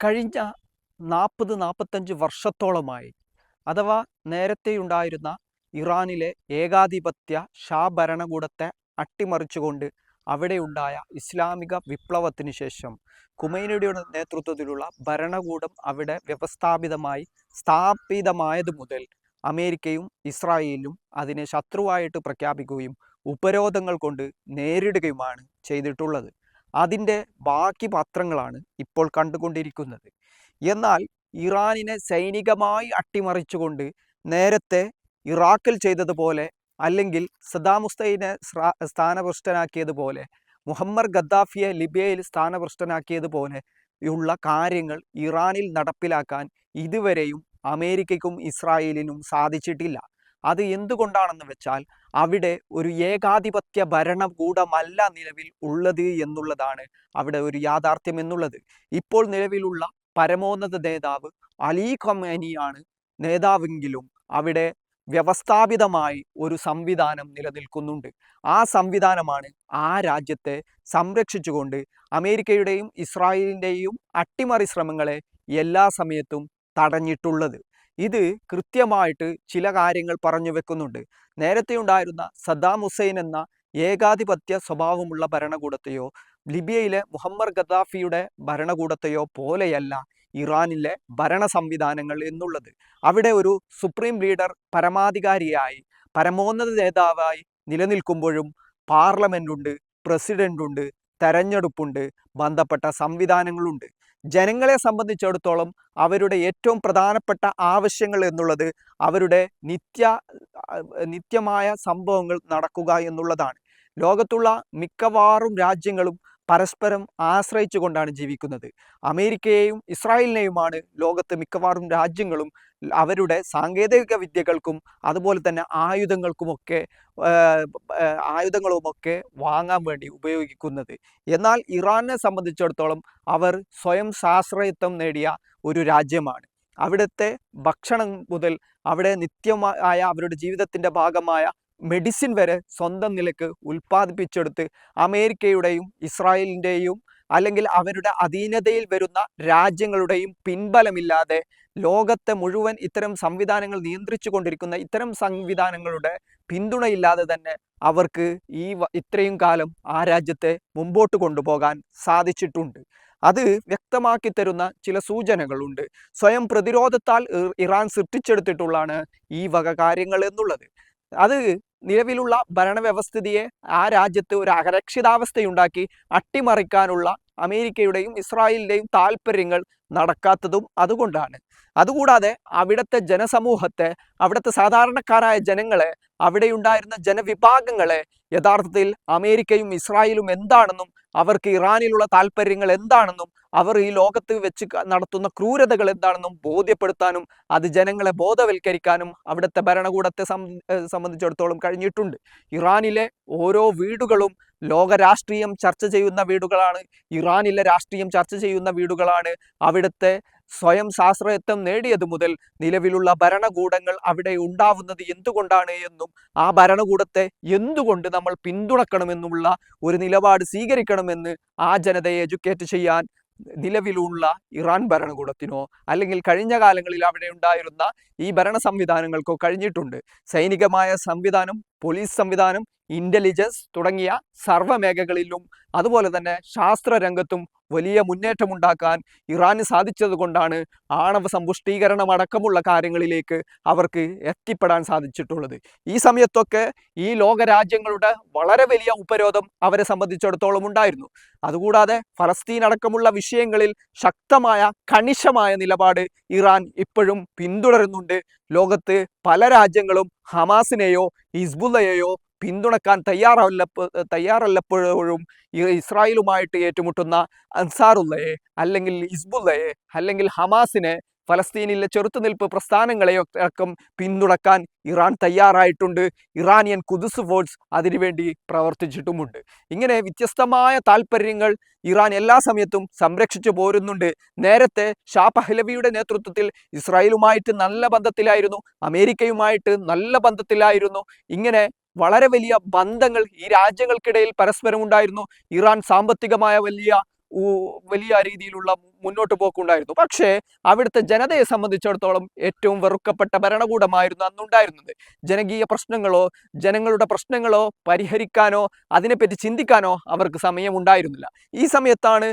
കഴിഞ്ഞ 40-45 വർഷത്തോളമായി അഥവാ നേരത്തെയുണ്ടായിരുന്ന ഇറാനിലെ ഏകാധിപത്യ ഷാ ഭരണകൂടത്തെ അട്ടിമറിച്ചുകൊണ്ട് അവിടെയുണ്ടായ ഇസ്ലാമിക വിപ്ലവത്തിന് ശേഷം ഖുമൈനിയുടെ നേതൃത്വത്തിലുള്ള ഭരണകൂടം അവിടെ സ്ഥാപിതമായത് മുതൽ അമേരിക്കയും ഇസ്രായേലും അതിനെ ശത്രുവായിട്ട് പ്രഖ്യാപിക്കുകയും ഉപരോധങ്ങൾ കൊണ്ട് നേരിടുകയുമാണ് ചെയ്തിട്ടുള്ളത്. അതിൻ്റെ ബാക്കി പത്രങ്ങളാണ് ഇപ്പോൾ കണ്ടുകൊണ്ടിരിക്കുന്നത്. എന്നാൽ ഇറാനിനെ സൈനികമായി അട്ടിമറിച്ചുകൊണ്ട് നേരത്തെ ഇറാഖിൽ ചെയ്തതുപോലെ, അല്ലെങ്കിൽ സദ്ദാം ഹുസൈനെ സ്ഥാനഭ്രഷ്ടനാക്കിയതുപോലെ, മുഹമ്മദ് ഗദ്ദാഫിയെ ലിബിയയിൽ സ്ഥാനഭ്രഷ്ടനാക്കിയതുപോലെ ഉള്ള കാര്യങ്ങൾ ഇറാനിൽ നടപ്പിലാക്കാൻ ഇതുവരെയും അമേരിക്കയ്ക്കും ഇസ്രായേലിനും സാധിച്ചിട്ടില്ല. അത് എന്തുകൊണ്ടാണെന്ന് വെച്ചാൽ അവിടെ ഒരു ഏകാധിപത്യ ഭരണകൂടമല്ല നിലവിൽ ഉള്ളത് എന്നുള്ളതാണ് അവിടെ ഒരു യാഥാർത്ഥ്യം എന്നുള്ളത്. ഇപ്പോൾ നിലവിലുള്ള പരമോന്നത നേതാവ് അലി ഖമേനിയാണ് നേതാവെങ്കിലും അവിടെ വ്യവസ്ഥാപിതമായി ഒരു സംവിധാനം നിലനിൽക്കുന്നുണ്ട്. ആ സംവിധാനമാണ് ആ രാജ്യത്തെ സംരക്ഷിച്ചുകൊണ്ട് അമേരിക്കയുടെയും ഇസ്രായേലിൻ്റെയും അട്ടിമറി ശ്രമങ്ങളെ എല്ലാ സമയത്തും തടഞ്ഞിട്ടുള്ളത്. ഇത് കൃത്യമായിട്ട് ചില കാര്യങ്ങൾ പറഞ്ഞു വെക്കുന്നുണ്ട്. നേരത്തെ ഉണ്ടായിരുന്ന സദ്ദാം ഹുസൈൻ എന്ന ഏകാധിപത്യ സ്വഭാവമുള്ള ഭരണകൂടത്തെയോ ലിബിയയിലെ മുഹമ്മദ് ഗദ്ദാഫിയുടെ ഭരണകൂടത്തെയോ പോലെയല്ല ഇറാനിലെ ഭരണ സംവിധാനങ്ങൾ എന്നുള്ളത്. അവിടെ ഒരു സുപ്രീം ലീഡർ പരമാധികാരിയായി പരമോന്നത നേതാവായി നിലനിൽക്കുമ്പോഴും പാർലമെൻറ്റുണ്ട്, പ്രസിഡൻ്റുണ്ട്, തെരഞ്ഞെടുപ്പുണ്ട്, ബന്ധപ്പെട്ട സംവിധാനങ്ങളുണ്ട്. ജനങ്ങളെ സംബന്ധിച്ചിടത്തോളം അവരുടെ ഏറ്റവും പ്രധാനപ്പെട്ട ആവശ്യങ്ങൾ എന്നുള്ളത് അവരുടെ നിത്യമായ സംഭവങ്ങൾ നടക്കുക എന്നുള്ളതാണ്. ലോകത്തുള്ള മിക്കവാറും രാജ്യങ്ങളും പരസ്പരം ആശ്രയിച്ചു കൊണ്ടാണ് ജീവിക്കുന്നത്. അമേരിക്കയെയും ഇസ്രായേലിനെയുമാണ് ലോകത്ത് മിക്കവാറും രാജ്യങ്ങളും അവരുടെ സാങ്കേതിക വിദ്യകൾക്കും അതുപോലെ തന്നെ ആയുധങ്ങളുമൊക്കെ വാങ്ങാൻ വേണ്ടി ഉപയോഗിക്കുന്നത്. എന്നാൽ ഇറാനെ സംബന്ധിച്ചിടത്തോളം അവർ സ്വയം സ്വാശ്രയത്വം നേടിയ ഒരു രാജ്യമാണ്. അവിടുത്തെ ഭക്ഷണം മുതൽ അവിടെ നിത്യമായ അവരുടെ ജീവിതത്തിൻ്റെ ഭാഗമായ മെഡിസിൻ വരെ സ്വന്തം നിലക്ക് ഉൽപ്പാദിപ്പിച്ചെടുത്ത് അമേരിക്കയുടെയും ഇസ്രായേലിൻ്റെയും അല്ലെങ്കിൽ അവരുടെ അധീനതയിൽ വരുന്ന രാജ്യങ്ങളുടെയും പിൻബലമില്ലാതെ ലോകത്തെ മുഴുവൻ ഇത്തരം സംവിധാനങ്ങൾ നിയന്ത്രിച്ചു കൊണ്ടിരിക്കുന്ന ഇത്തരം സംവിധാനങ്ങളുടെ പിന്തുണയില്ലാതെ തന്നെ അവർക്ക് ഇത്രയും കാലം ആ രാജ്യത്തെ മുമ്പോട്ട് കൊണ്ടുപോകാൻ സാധിച്ചിട്ടുണ്ട്. അത് വ്യക്തമാക്കി തരുന്ന ചില സൂചനകളുണ്ട്. സ്വയം പ്രതിരോധത്താൽ ഇറാൻ സൃഷ്ടിച്ചെടുത്തിട്ടുള്ളതാണ് ഈ വക കാര്യങ്ങൾ എന്നുള്ളത്. അത് നിലവിലുള്ള ഭരണവ്യവസ്ഥിതിയെ ആ രാജ്യത്ത് ഒരു അരക്ഷിതാവസ്ഥയുണ്ടാക്കി അട്ടിമറിക്കാനുള്ള അമേരിക്കയുടെയും ഇസ്രായേലിൻ്റെയും താല്പര്യങ്ങൾ നടക്കാത്തതും അതുകൊണ്ടാണ്. അതുകൂടാതെ അവിടുത്തെ ജനസമൂഹത്തെ, അവിടുത്തെ സാധാരണക്കാരായ ജനങ്ങളെ, അവിടെയുണ്ടായിരുന്ന ജനവിഭാഗങ്ങളെ യഥാർത്ഥത്തിൽ അമേരിക്കയും ഇസ്രായേലും എന്താണെന്നും അവർക്ക് ഇറാനിലുള്ള താല്പര്യങ്ങൾ എന്താണെന്നും അവർ ഈ ലോകത്ത് വെച്ച് നടത്തുന്ന ക്രൂരതകൾ എന്താണെന്നും ബോധ്യപ്പെടുത്താനും അത് ജനങ്ങളെ ബോധവൽക്കരിക്കാനും അവിടുത്തെ ഭരണകൂടത്തെ സംബന്ധിച്ചിടത്തോളം കഴിഞ്ഞിട്ടുണ്ട്. ഇറാനിലെ ഓരോ വീടുകളും ലോക രാഷ്ട്രീയം ചർച്ച ചെയ്യുന്ന വീടുകളാണ്. ഇറാനിലെ രാഷ്ട്രീയം ചർച്ച ചെയ്യുന്ന വീടുകളാണ്. അവിടുത്തെ സ്വയം സ്വാശ്രയത്വം നേടിയത് മുതൽ നിലവിലുള്ള ഭരണകൂടങ്ങൾ അവിടെ ഉണ്ടാവുന്നത് എന്തുകൊണ്ടാണ് എന്നും ആ ഭരണകൂടത്തെ എന്തുകൊണ്ട് നമ്മൾ പിന്തുണക്കണമെന്നുള്ള ഒരു നിലപാട് സ്വീകരിക്കണമെന്ന് ആ ജനതയെ എഡ്യൂക്കേറ്റ് ചെയ്യാൻ നിലവിലുള്ള ഇറാൻ ഭരണകൂടത്തിനോ അല്ലെങ്കിൽ കഴിഞ്ഞ കാലങ്ങളിൽ അവിടെ ഉണ്ടായിരുന്ന ഈ ഭരണ സംവിധാനങ്ങൾക്കോ കഴിഞ്ഞിട്ടുണ്ട്. സൈനികമായ സംവിധാനം, പോലീസ് സംവിധാനം, ഇൻ്റലിജൻസ് തുടങ്ങിയ സർവ്വമേഖലകളിലും അതുപോലെ തന്നെ ശാസ്ത്രരംഗത്തും വലിയ മുന്നേറ്റമുണ്ടാക്കാൻ ഇറാന് സാധിച്ചത് കൊണ്ടാണ് ആണവ സമ്പുഷ്ടീകരണം അടക്കമുള്ള കാര്യങ്ങളിലേക്ക് അവർക്ക് എത്തിപ്പെടാൻ സാധിച്ചിട്ടുള്ളത്. ഈ സമയത്തൊക്കെ ഈ ലോകരാജ്യങ്ങളുടെ വളരെ വലിയ ഉപരോധം അവരെ സംബന്ധിച്ചിടത്തോളം ഉണ്ടായിരുന്നു. അതുകൂടാതെ ഫലസ്തീൻ അടക്കമുള്ള വിഷയങ്ങളിൽ ശക്തമായ കണിശമായ നിലപാട് ഇറാൻ ഇപ്പോഴും പിന്തുടരുന്നുണ്ട്. ലോകത്ത് പല രാജ്യങ്ങളും ഹമാസിനെയോ ഹിസ്ബുള്ളയെയോ പിന്തുണക്കാൻ തയ്യാറല്ലപ്പോഴും ഇസ്രായേലുമായിട്ട് ഏറ്റുമുട്ടുന്ന അൻസാറുള്ളയെ അല്ലെങ്കിൽ ഹിസ്ബുള്ളയെ അല്ലെങ്കിൽ ഹമാസിനെ, ഫലസ്തീനിലെ ചെറുത്തുനിൽപ്പ് പ്രസ്ഥാനങ്ങളെയൊക്കെ പിന്തുണക്കാൻ ഇറാൻ തയ്യാറായിട്ടുണ്ട്. ഇറാനിയൻ ഖുദ്സ് ഫോഴ്സ് അതിനുവേണ്ടി പ്രവർത്തിച്ചിട്ടുമുണ്ട്. ഇങ്ങനെ വ്യത്യസ്തമായ താല്പര്യങ്ങൾ ഇറാൻ എല്ലാ സമയത്തും സംരക്ഷിച്ചു പോരുന്നുണ്ട്. നേരത്തെ ഷാ പഹ്ലവിയുടെ നേതൃത്വത്തിൽ ഇസ്രായേലുമായിട്ട് നല്ല ബന്ധത്തിലായിരുന്നു, അമേരിക്കയുമായിട്ട് നല്ല ബന്ധത്തിലായിരുന്നു. ഇങ്ങനെ വളരെ വലിയ ബന്ധങ്ങൾ ഈ രാജ്യങ്ങൾക്കിടയിൽ പരസ്പരം ഉണ്ടായിരുന്നു. ഇറാൻ സാമ്പത്തികമായ വലിയ വലിയ രീതിയിലുള്ള മുന്നോട്ട് പോക്കുണ്ടായിരുന്നു. പക്ഷേ അവിടുത്തെ ജനതയെ സംബന്ധിച്ചിടത്തോളം ഏറ്റവും വെറുക്കപ്പെട്ട ഭരണകൂടമായിരുന്നു അന്നുണ്ടായിരുന്നത്. ജനകീയ പ്രശ്നങ്ങളോ ജനങ്ങളുടെ പ്രശ്നങ്ങളോ പരിഹരിക്കാനോ അതിനെപ്പറ്റി ചിന്തിക്കാനോ അവർക്ക് സമയമുണ്ടായിരുന്നില്ല. ഈ സമയത്താണ്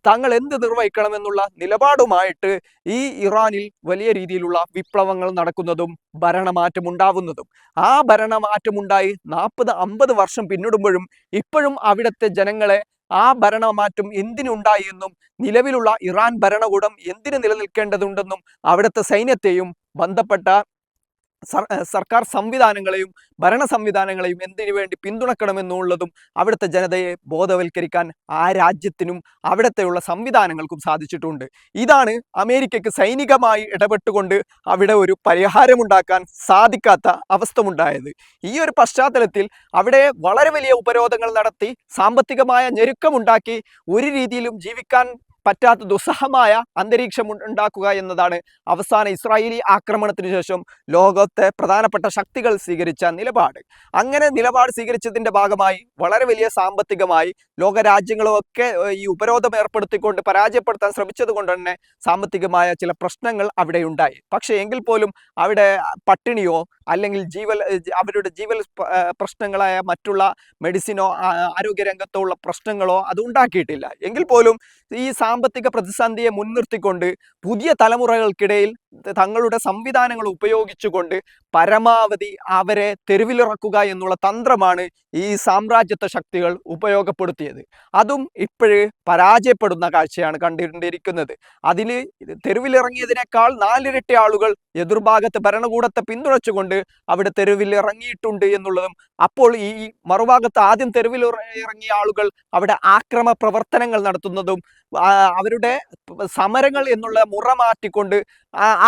തങ്ങൾ എന്ത് നിർവഹിക്കണമെന്നുള്ള നിലപാടുമായിട്ട് ഈ ഇറാനിൽ വലിയ രീതിയിലുള്ള വിപ്ലവങ്ങൾ നടക്കുന്നതും ഭരണമാറ്റം ഉണ്ടാവുന്നതും. ആ ഭരണമാറ്റമുണ്ടായി 40-50 വർഷം പിന്നിടുമ്പോഴും ഇപ്പോഴും അവിടുത്തെ ജനങ്ങളെ ആ ഭരണമാറ്റം എന്തിനുണ്ടായി എന്നും നിലവിലുള്ള ഇറാൻ ഭരണകൂടം എന്തിനു നിലനിൽക്കേണ്ടതുണ്ടെന്നും അവിടുത്തെ സൈന്യത്തെയും ബന്ധപ്പെട്ട സർക്കാർ സംവിധാനങ്ങളെയും ഭരണ സംവിധാനങ്ങളെയും എന്തിനു വേണ്ടി പിന്തുണക്കണമെന്നുള്ളതും അവിടുത്തെ ജനതയെ ബോധവൽക്കരിക്കാൻ ആ രാജ്യത്തിനും അവിടുത്തെയുള്ള സംവിധാനങ്ങൾക്കും സാധിച്ചിട്ടുണ്ട്. ഇതാണ് അമേരിക്കയ്ക്ക് സൈനികമായി ഇടപെട്ടുകൊണ്ട് അവിടെ ഒരു പരിഹാരമുണ്ടാക്കാൻ സാധിക്കാത്ത അവസ്ഥയുണ്ടായത്. ഈ ഒരു പശ്ചാത്തലത്തിൽ അവിടെ വളരെ വലിയ ഉപരോധങ്ങൾ നടത്തി സാമ്പത്തികമായ ഞെരുക്കമുണ്ടാക്കി ഒരു രീതിയിലും ജീവിക്കാൻ പറ്റാത്ത ദുസ്സഹമായ അന്തരീക്ഷം ഉണ്ടാക്കുക എന്നതാണ് അവസാന ഇസ്രായേലി ആക്രമണത്തിന് ശേഷം ലോകത്തെ പ്രധാനപ്പെട്ട ശക്തികൾ സ്വീകരിച്ച നിലപാട്. അങ്ങനെ നിലപാട് സ്വീകരിച്ചതിന്റെ ഭാഗമായി വളരെ വലിയ സാമ്പത്തികമായി ലോകരാജ്യങ്ങളൊക്കെ ഈ ഉപരോധം ഏർപ്പെടുത്തിക്കൊണ്ട് പരാജയപ്പെടുത്താൻ ശ്രമിച്ചത് കൊണ്ട് തന്നെ സാമ്പത്തികമായ ചില പ്രശ്നങ്ങൾ അവിടെ ഉണ്ടായി. പക്ഷേ എങ്കിൽ പോലും അവിടെ പട്ടിണിയോ അല്ലെങ്കിൽ അവരുടെ ജീവൽ പ്രശ്നങ്ങളായ മറ്റുള്ള മെഡിസിനോ ആരോഗ്യരംഗത്തോ ഉള്ള പ്രശ്നങ്ങളോ അത് ഉണ്ടാക്കിയിട്ടില്ല. എങ്കിൽ പോലും ഈ സാമ്പത്തിക പ്രതിസന്ധിയെ മുൻനിർത്തിക്കൊണ്ട് പുതിയ തലമുറകൾക്കിടയിൽ തങ്ങളുടെ സംവിധാനങ്ങൾ ഉപയോഗിച്ചുകൊണ്ട് പരമാവധി അവരെ തെരുവിലിറക്കുക എന്നുള്ള തന്ത്രമാണ് ഈ സാമ്രാജ്യത്വ ശക്തികൾ ഉപയോഗപ്പെടുത്തിയത്. അതും ഇപ്പോഴ് പരാജയപ്പെടുന്ന കാഴ്ചയാണ് കണ്ടുകൊണ്ടിരിക്കുന്നത്. അതിൽ തെരുവിലിറങ്ങിയതിനേക്കാൾ 4 ഇരട്ടി ആളുകൾ എതിർഭാഗത്ത് ഭരണകൂടത്തെ പിന്തുണച്ചുകൊണ്ട് അവിടെ തെരുവിലിറങ്ങിയിട്ടുണ്ട് എന്നുള്ളതും, അപ്പോൾ ഈ മറുഭാഗത്ത് ആദ്യം തെരുവിലിറങ്ങിയ ആളുകൾ അവിടെ ആക്രമ പ്രവർത്തനങ്ങൾ നടത്തുന്നതും അവരുടെ സമരങ്ങൾ എന്നുള്ള മുറ മാറ്റിക്കൊണ്ട്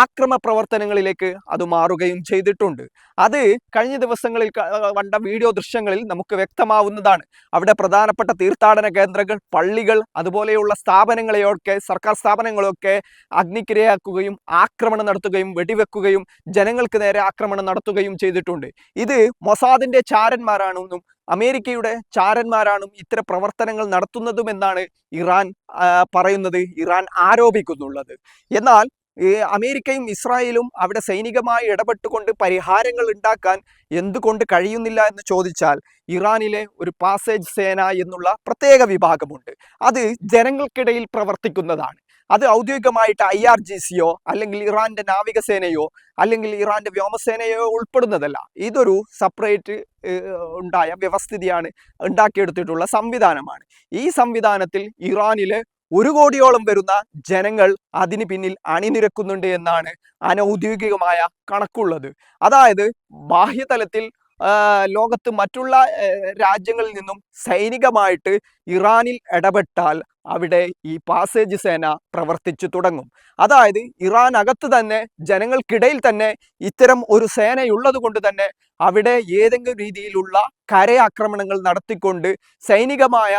ആക്രമ പ്രവർത്തനങ്ങളിലേക്ക് അത് മാറുകയും ചെയ്തിട്ടുണ്ട്. അത് കഴിഞ്ഞ ദിവസങ്ങളിൽ കണ്ട വീഡിയോ ദൃശ്യങ്ങളിൽ നമുക്ക് വ്യക്തമാവുന്നതാണ്. അവിടെ പ്രധാനപ്പെട്ട തീർത്ഥാടന കേന്ദ്രങ്ങൾ, പള്ളികൾ, അതുപോലെയുള്ള സ്ഥാപനങ്ങളെയൊക്കെ സർക്കാർ സ്ഥാപനങ്ങളൊക്കെ അഗ്നിക്കിരയാക്കുകയും ആക്രമണം നടത്തുകയും വെടിവെക്കുകയും ജനങ്ങൾക്ക് നേരെ ആക്രമണം നടത്തുകയും ചെയ്തിട്ടുണ്ട്. ഇത് മൊസാദിന്റെ ചാരന്മാരാണെന്നും അമേരിക്കയുടെ ചാരന്മാരാണ് ഇത്തരം പ്രവർത്തനങ്ങൾ നടത്തുന്നതുമെന്നാണ് ഇറാൻ പറയുന്നത്, ഇറാൻ ആരോപിക്കുന്നുള്ളത്. എന്നാൽ അമേരിക്കയും ഇസ്രായേലും അവിടെ സൈനികമായി ഇടപെട്ടുകൊണ്ട് പരിഹാരങ്ങൾ ഉണ്ടാക്കാൻ എന്തുകൊണ്ട് കഴിയുന്നില്ല എന്ന് ചോദിച്ചാൽ, ഇറാനിലെ ഒരു പാസേജ് സേന എന്നുള്ള പ്രത്യേക വിഭാഗമുണ്ട്. അത് ജനങ്ങൾക്കിടയിൽ പ്രവർത്തിക്കുന്നതാണ്. അത് ഔദ്യോഗികമായിട്ട് IRGCയോ അല്ലെങ്കിൽ ഇറാന്റെ നാവികസേനയോ അല്ലെങ്കിൽ ഇറാന്റെ വ്യോമസേനയോ ഉൾപ്പെടുന്നതല്ല. ഇതൊരു സെപ്പറേറ്റ് ഉണ്ടായ വ്യവസ്ഥിതിയാണ്, ഉണ്ടാക്കിയെടുത്തിട്ടുള്ള സംവിധാനമാണ്. ഈ സംവിധാനത്തിൽ ഇറാനിലെ 1 കോടിയോളം വരുന്ന ജനങ്ങൾ അതിന് പിന്നിൽ അണിനിരക്കുന്നുണ്ട് എന്നാണ് അനൗദ്യോഗികമായ കണക്കുള്ളത്. അതായത് ബാഹ്യതലത്തിൽ ലോകത്ത് മറ്റുള്ള രാജ്യങ്ങളിൽ നിന്നും സൈനികമായിട്ട് ഇറാനിൽ ഇടപെട്ടാൽ അവിടെ ഈ പാസേജ് സേന പ്രവർത്തിച്ചു തുടങ്ങും. അതായത് ഇറാൻ അകത്ത് തന്നെ ജനങ്ങൾക്കിടയിൽ തന്നെ ഇത്തരം ഒരു സേനയുള്ളത് കൊണ്ട് തന്നെ അവിടെ ഏതെങ്കിലും രീതിയിലുള്ള കരയാക്രമണങ്ങൾ നടത്തിക്കൊണ്ട് സൈനികമായ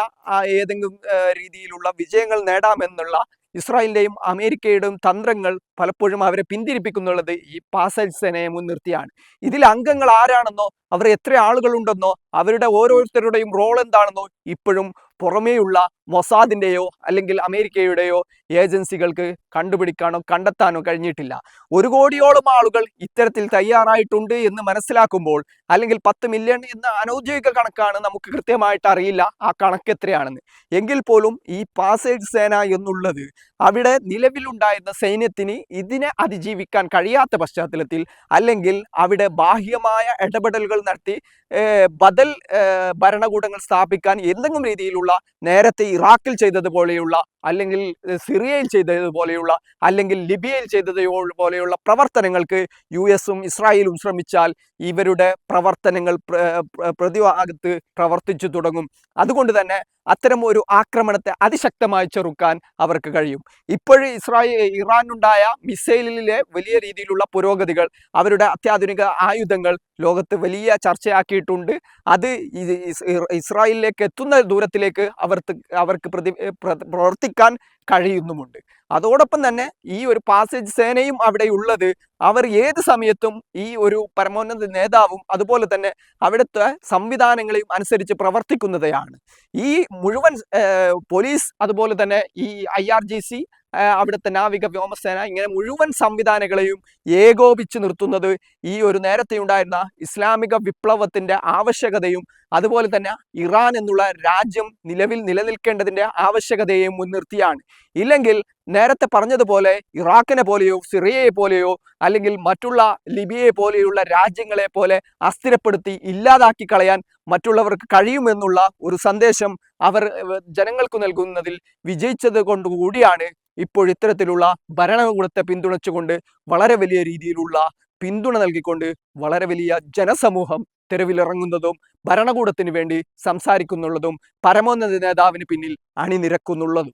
ഏതെങ്കിലും രീതിയിലുള്ള വിജയങ്ങൾ നേടാമെന്നുള്ള ഇസ്രായേലിന്റെയും അമേരിക്കയുടെയും തന്ത്രങ്ങൾ പലപ്പോഴും അവരെ പിന്തിരിപ്പിക്കുന്നുള്ളത് ഈ പാസേജ് സേനയെ മുൻനിർത്തിയാണ്. ഇതിൽ അംഗങ്ങൾ ആരാണെന്നോ അവർ എത്ര ആളുകളുണ്ടെന്നോ അവരുടെ ഓരോരുത്തരുടെയും റോൾ എന്താണെന്നോ ഇപ്പോഴും പുറമേയുള്ള മൊസാദിന്റെയോ അല്ലെങ്കിൽ അമേരിക്കയുടെയോ ഏജൻസികൾക്ക് കണ്ടുപിടിക്കാനോ കണ്ടെത്താനോ കഴിഞ്ഞിട്ടില്ല. 1 കോടിയോളം ആളുകൾ ഇത്തരത്തിൽ തയ്യാറായിട്ടുണ്ട് എന്ന് മനസ്സിലാക്കുമ്പോൾ, അല്ലെങ്കിൽ 10 മില്യൺ എന്ന അനൗദ്യോഗിക കണക്കാണ്, നമുക്ക് കൃത്യമായിട്ട് അറിയില്ല ആ കണക്ക് എത്രയാണെന്ന്. എങ്കിൽ പോലും ഈ പാസേജ് സേന എന്നുള്ളത് അവിടെ നിലവിലുണ്ടായിരുന്ന സൈന്യത്തിന് ഇതിനെ അതിജീവിക്കാൻ കഴിയാത്ത പശ്ചാത്തലത്തിൽ, അല്ലെങ്കിൽ അവിടെ ബാഹ്യമായ ഇടപെടലുകൾ നടത്തി ബദൽ ഭരണകൂടങ്ങൾ സ്ഥാപിക്കാൻ എന്തെങ്കിലും രീതിയിലുള്ള നേരത്തെ ഇറാഖിൽ ചെയ്തതുപോലെയുള്ള, അല്ലെങ്കിൽ സിറിയയിൽ ചെയ്തതുപോലെയുള്ള, അല്ലെങ്കിൽ ലിബിയയിൽ ചെയ്തതുപോലെയുള്ള പ്രവർത്തനങ്ങൾക്ക് US-ഉം ഇസ്രായേലും ശ്രമിച്ചാൽ ഇവരുടെ പ്രവർത്തനങ്ങൾ പ്രതിഭാഗത്ത് പ്രവർത്തിച്ചു തുടങ്ങും. അതുകൊണ്ട് തന്നെ അത്തരം ഒരു ആക്രമണത്തെ അതിശക്തമായി ചെറുക്കാൻ അവർക്ക് കഴിയും. ഇപ്പോഴും ഇറാനുണ്ടായ മിസൈലിലെ വലിയ രീതിയിലുള്ള പുരോഗതികൾ, അവരുടെ അത്യാധുനിക ആയുധങ്ങൾ ലോകത്ത് വലിയ ചർച്ചയാക്കിയിട്ടുണ്ട്. അത് ഇസ്രായേലിലേക്ക് എത്തുന്ന ദൂരത്തിലേക്ക് അവർക്ക് പ്രവർത്തിക്കാൻ കഴിയുന്നുമുണ്ട്. അതോടൊപ്പം തന്നെ ഈ ഒരു പാസേജ് സേനയും അവിടെ ഉള്ളത് അവർ ഏത് സമയത്തും ഈ ഒരു പരമോന്നത നേതാവും അതുപോലെ തന്നെ അവിടുത്തെ സംവിധാനങ്ങളെയും അനുസരിച്ച് പ്രവർത്തിക്കുന്നതാണ്. ഈ മുഴുവൻ പോലീസ് അതുപോലെ തന്നെ ഈ IRGC, അവിടുത്തെ നാവിക വ്യോമസേന, ഇങ്ങനെ മുഴുവൻ സംവിധാനങ്ങളെയും ഏകോപിച്ച് നിർത്തുന്നത് ഈ ഒരു നേരത്തെ ഉണ്ടായിരുന്ന ഇസ്ലാമിക വിപ്ലവത്തിന്റെ ആവശ്യകതയും അതുപോലെ തന്നെ ഇറാൻ എന്നുള്ള രാജ്യം നിലവിൽ നിലനിൽക്കേണ്ടതിന്റെ ആവശ്യകതയെയും മുൻനിർത്തിയാണ്. ഇല്ലെങ്കിൽ നേരത്തെ പറഞ്ഞതുപോലെ ഇറാഖിനെ പോലെയോ സിറിയയെ പോലെയോ അല്ലെങ്കിൽ മറ്റുള്ള ലിബിയയെ പോലെയുള്ള രാജ്യങ്ങളെ പോലെ അസ്ഥിരപ്പെടുത്തി ഇല്ലാതാക്കി കളയാൻ മറ്റുള്ളവർക്ക് കഴിയുമെന്നുള്ള ഒരു സന്ദേശം അവർ ജനങ്ങൾക്ക് നൽകുന്നതിൽ വിജയിച്ചത് കൊണ്ടുകൂടിയാണ് ഇപ്പോൾ ഇത്തരത്തിലുള്ള ഭരണകൂടത്തെ പിന്തുണച്ചുകൊണ്ട് വളരെ വലിയ രീതിയിലുള്ള പിന്തുണ നൽകിക്കൊണ്ട് വളരെ വലിയ ജനസമൂഹം തെരുവിലിറങ്ങുന്നതും ഭരണകൂടത്തിന് വേണ്ടി സംസാരിക്കുന്നുള്ളതും പരമോന്നത നേതാവിന് പിന്നിൽ അണിനിരക്കുന്നുള്ളതും.